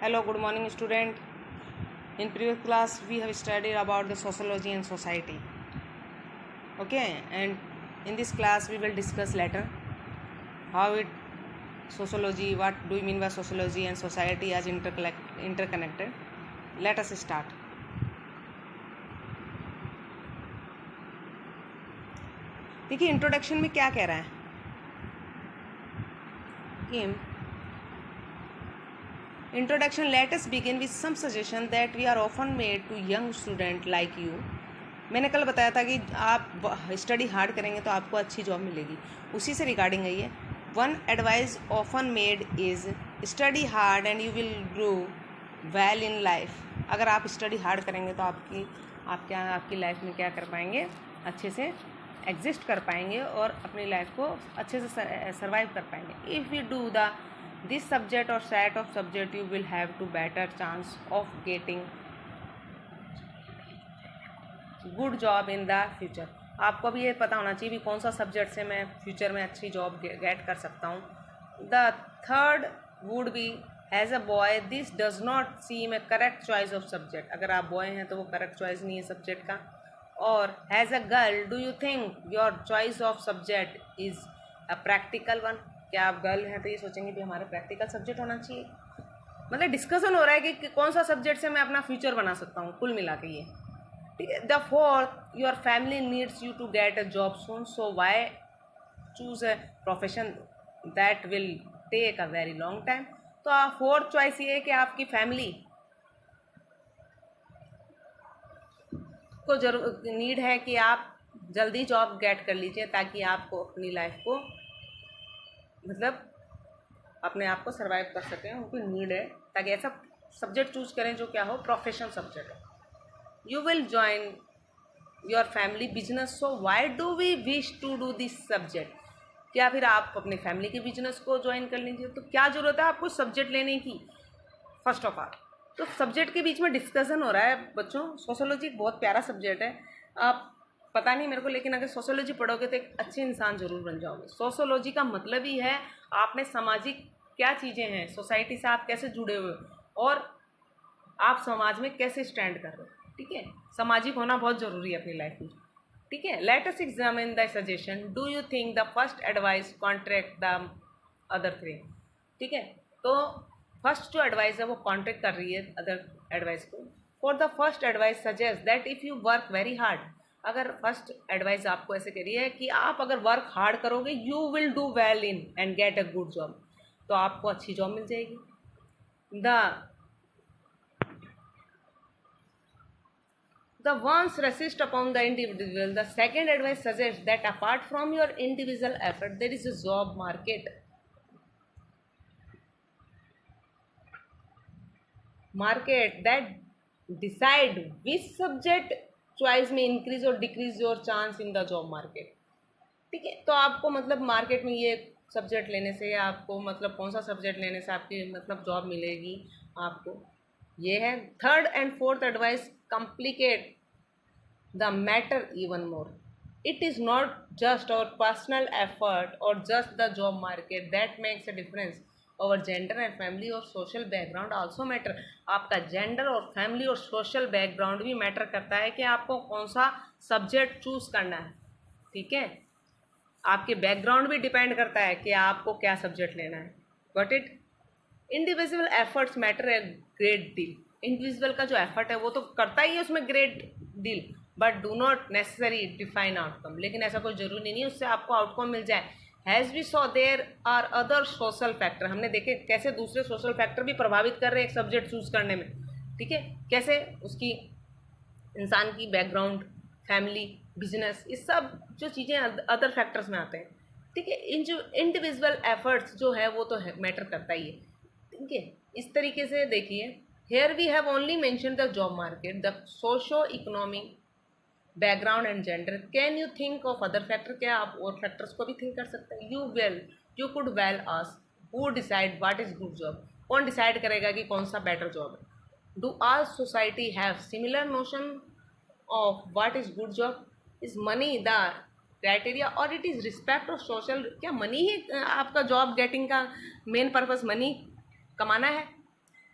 Hello, good morning, student. In previous class, we have studied about the sociology and society. Okay, and in this class, we will discuss later how it sociology. What do you mean by sociology and society as interconnected? Let us start. देखिए introduction में क्या कह रहा है कि introduction let us begin with some suggestion that we are often made to young student like you. मैंने कल बताया था कि आप स्टडी हार्ड करेंगे तो आपको अच्छी जॉब मिलेगी, उसी से रिगार्डिंग है ये. One advice often made is study hard and you will grow well in life. अगर आप स्टडी हार्ड करेंगे तो आपकी लाइफ में क्या कर पाएंगे, अच्छे से एग्जिस्ट कर पाएंगे और अपनी लाइफ को अच्छे से सर्वाइव कर पाएंगे. If you do the this subject or set of subject you will have to better chance of getting good job in the future. आपको भी ये पता होना चाहिए भी कौन सा सब्जेक्ट से मैं फ्यूचर में अच्छी जॉब गेट कर सकता हूँ. The third would be as a boy this does not seem a correct choice of subject. अगर आप बॉय हैं तो वो करेक्ट चॉइस नहीं है सब्जेक्ट का. और as a girl do you think your choice of subject is a practical one. क्या आप गर्ल हैं तो ये सोचेंगे कि हमारा प्रैक्टिकल सब्जेक्ट होना चाहिए. मतलब डिस्कशन हो रहा है कि कौन सा सब्जेक्ट से मैं अपना फ्यूचर बना सकता हूँ कुल मिला के ये. ठीक है. The fourth your family needs you to get a job soon, so why choose a profession that will take a very long time. तो फोर्थ चॉइस ये है कि आपकी फैमिली को जरूर नीड है कि आप जल्दी जॉब गेट कर लीजिए ताकि आपको अपनी लाइफ को मतलब अपने आप को सर्वाइव कर सकें. उनको नीड है ताकि ऐसा सब्जेक्ट चूज करें जो क्या हो, प्रोफेशनल सब्जेक्ट है. You will join your family business, so why do we wish to do this subject. क्या फिर आप अपने फैमिली के बिजनेस को ज्वाइन कर लीजिए. तो क्या ज़रूरत है आपको सब्जेक्ट लेने की. फर्स्ट ऑफ ऑल तो सब्जेक्ट के बीच में डिस्कशन हो रहा है बच्चों. सोशोलॉजी बहुत प्यारा सब्जेक्ट है. आप पता नहीं मेरे को, लेकिन अगर सोशोलॉजी पढ़ोगे तो एक अच्छे इंसान जरूर बन जाओगे. सोशोलॉजी का मतलब ही है आप में सामाजिक क्या चीज़ें हैं, सोसाइटी से आप कैसे जुड़े हुए और आप समाज में कैसे स्टैंड कर रहे हो. ठीक है. सामाजिक होना बहुत ज़रूरी है अपनी लाइफ में. ठीक है. Let us examine the suggestion. Do you think the first advice contract the other three. ठीक है. तो फर्स्ट जो एडवाइस है वो कॉन्ट्रैक्ट कर रही है अदर एडवाइस को. For the first advice suggest that if you work very hard. अगर फर्स्ट एडवाइस आपको ऐसे कह रही है कि आप अगर वर्क हार्ड करोगे you will do well in and get a good job, तो आपको अच्छी जॉब मिल जाएगी. The ones resist upon the individual. The second advice suggests that apart from your individual effort, there is a job market. Market that decide which subject choice में increase or decrease your chance in the job market. ठीक है. तो आपको मतलब market में ये subject लेने से आपको मतलब कौन सा सब्जेक्ट लेने से आपकी मतलब जॉब मिलेगी आपको, ये है. Third and fourth advice complicate the matter even more. It is not just our personal effort और just the job market that makes a difference. और जेंडर एंड फैमिली और सोशल बैकग्राउंड आल्सो मैटर. आपका gender और family और social background भी matter करता है कि आपको कौन सा सब्जेक्ट चूज़ करना है. ठीक है. आपके बैकग्राउंड भी डिपेंड करता है कि आपको क्या सब्जेक्ट लेना है. But it individual efforts matter a great deal. Individual का जो एफर्ट है वो तो करता ही है उसमें great deal, but do not necessary define outcome. लेकिन ऐसा कोई जरूरी नहीं उससे आपको आउटकम मिल जाए. Has we saw there are other social factor. हमने देखे कैसे दूसरे सोशल फैक्टर भी प्रभावित कर रहे हैं एक सब्जेक्ट चूज करने में. ठीक है. कैसे उसकी इंसान की बैकग्राउंड, फैमिली, बिजनेस, ये सब जो चीज़ें अदर फैक्टर्स में आते हैं. ठीक है. इन जो इंडिविजुअल एफर्ट्स जो है वो तो है मैटर करता ही है. ठीक है. इस तरीके से देखिए, here we have only mention the job market, the socio economic background and gender. Can you think of other factor. क्या आप और फैक्टर्स को भी थिंक कर सकते हैं. You could well ask who decide what is good job. कौन decide करेगा कि कौन सा बेटर जॉब है. Do our society have similar notion of what is good job. Is money the criteria और it is respect of social. क्या money ही आपका जॉब गेटिंग का मेन पर्पस मनी कमाना है.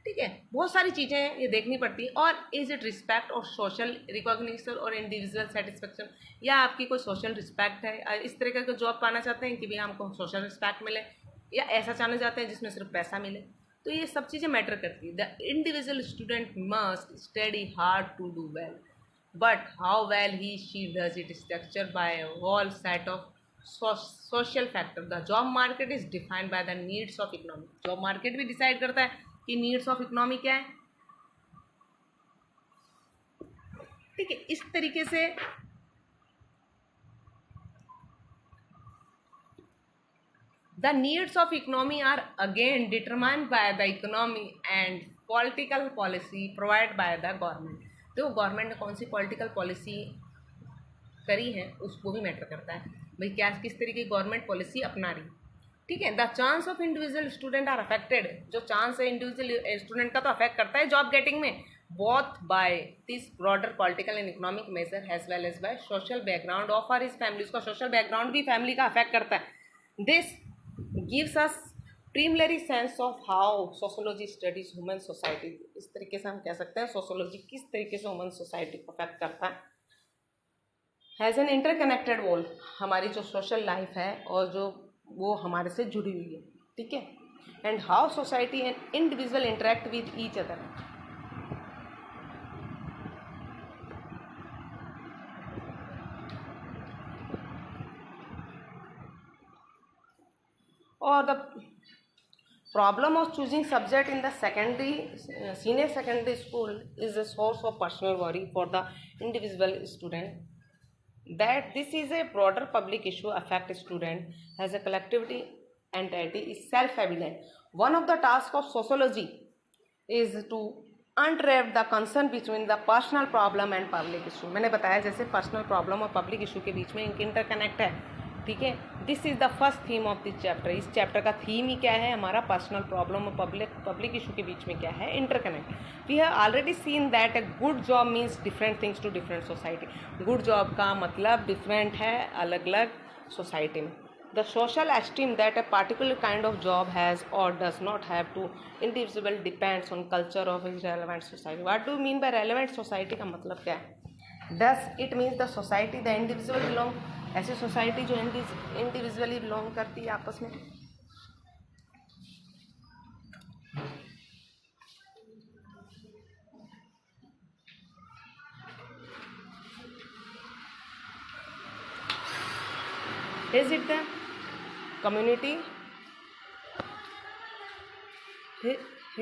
ठीक है, बहुत सारी चीज़ें हैं ये देखनी पड़ती है। और इज इट रिस्पेक्ट और सोशल रिकॉग्निशन और इंडिविजुअल सेटिस्फेक्शन, या आपकी कोई सोशल रिस्पेक्ट है, इस तरह का जॉब पाना चाहते हैं कि भैया हमको सोशल रिस्पेक्ट मिले, या ऐसा चाहना चाहते हैं जिसमें सिर्फ पैसा मिले। तो ये सब चीज़ें मैटर करती है। The individual student must study hard to do well, but how well he she does it is structured by a whole set of social factors. The job market is defined by the needs of economy. Job market भी decide करता है कि needs of economy क्या है, ठीक है। इस तरीके से the needs of economy are again determined by the economy and political policy provided by the government. तो गवर्नमेंट ने कौन सी पॉलिटिकल पॉलिसी करी है उसको भी मैटर करता है, भाई क्या किस तरीके की गवर्नमेंट पॉलिसी अपना रही, ठीक है। The chance of individual student are affected, जो चांस है इंडिविजुअल स्टूडेंट का तो अफेक्ट करता है जॉब गेटिंग में, both by this broader political and economic measure as well as by social background of or his family. उसका social background भी family का अफेक्ट करता है। This gives us preliminary sense of how sociology studies human society. इस तरीके से हम कह सकते हैं सोशोलॉजी किस तरीके से ह्यूमन सोसाइटी को अफेक्ट करता है। हैज़ एन इंटरकनेक्टेड वर्ल्ड, हमारी जो सोशल लाइफ है और जो वो हमारे से जुड़ी हुई है, ठीक है। And how society and individual interact with each other. और the problem of choosing subject in the senior secondary school is a source of personal worry for the individual student. That this is a broader public issue affect student as a collectivity entity is self-evident. One of the tasks of sociology is to unwrap the concern between the personal problem and public issue. मैंने बताया जैसे personal problem और public issue के बीच में इनके interconnect है, ठीक है। This is the first theme of this chapter. इस चैप्टर का थीम ही क्या है, हमारा पर्सनल प्रॉब्लम और पब्लिक इशू के बीच में क्या है, interconnect. We have already seen that a good job means different things to different society. Good job का मतलब डिफरेंट है अलग अलग सोसाइटी में। The social esteem that a particular kind of job has और does not have to individual depends on culture of his relevant society. What do mean by relevant society का मतलब क्या है? Does it means the society the individual belong, ऐसी society जो individually belong करती है आपस में। Is it the community,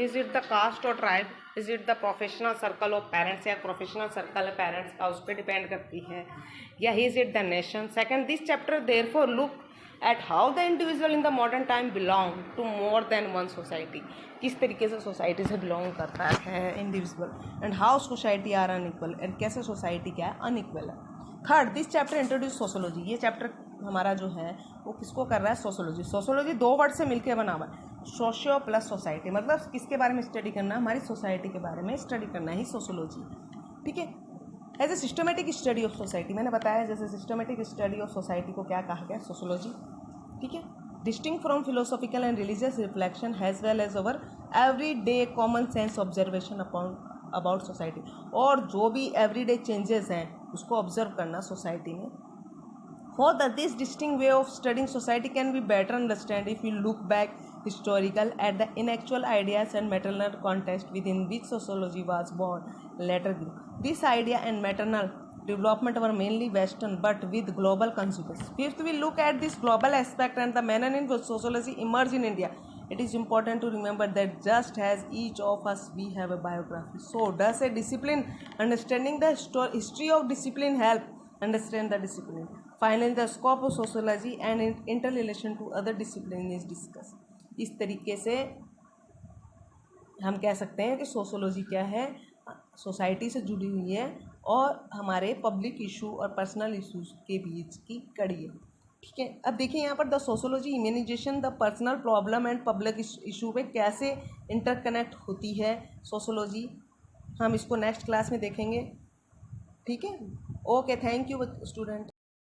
is it the caste और tribe, is it the professional circle of parents, या प्रोफेशनल सर्कल है पेरेंट्स का उस पर डिपेंड करती है, या is it the nation. Second, this chapter therefore look at how the individual in the modern time belong to more than one society. किस तरीके से सोसाइटी से बिलोंग करता है individual, and how society are unequal, and कैसे society क्या है, unequal है। Third, this chapter introduce sociology. ये चैप्टर हमारा जो है वो किसको कर रहा है, सोशोलॉजी। सोशोलॉजी दो वर्ड से मिलकर बना हुआ है, सोशियो प्लस सोसाइटी, मतलब किसके बारे में स्टडी करना, हमारी सोसाइटी के बारे में स्टडी करना ही सोशोलॉजी, ठीक है। As a systematic study of society, मैंने बताया जैसे सिस्टमेटिक स्टडी ऑफ सोसाइटी को क्या कहा गया, सोशोलॉजी, ठीक है। Distinct from philosophical and religious reflection as well as over every day common sense observation upon about society, और जो भी एवरीडे चेंजेस हैं उसको ऑब्जर्व करना सोसाइटी में। For this distinct way of studying society can be better understood if we look back historical at the inactual ideas and maternal context within which sociology was born later grew. This idea and maternal development were mainly Western but with global consequences. Fifth, we look at this global aspect and the manner in which sociology emerged in India. It is important to remember that just as each of us we have a biography, so does a discipline. Understanding the history of discipline help understand the discipline. Finally, the scope of sociology and interrelation to other disciplines is discussed. इस तरीके से हम कह सकते हैं कि sociology क्या है, सोसाइटी से जुड़ी हुई है और हमारे पब्लिक इशू और पर्सनल इशूज के बीच की कड़ी है, ठीक है। अब देखिए यहाँ पर the sociology imagination the personal problem and public issue में कैसे इंटरकनेक्ट होती है सोशोलॉजी, हम इसको नेक्स्ट क्लास में देखेंगे, ठीक है। Okay, thank you student.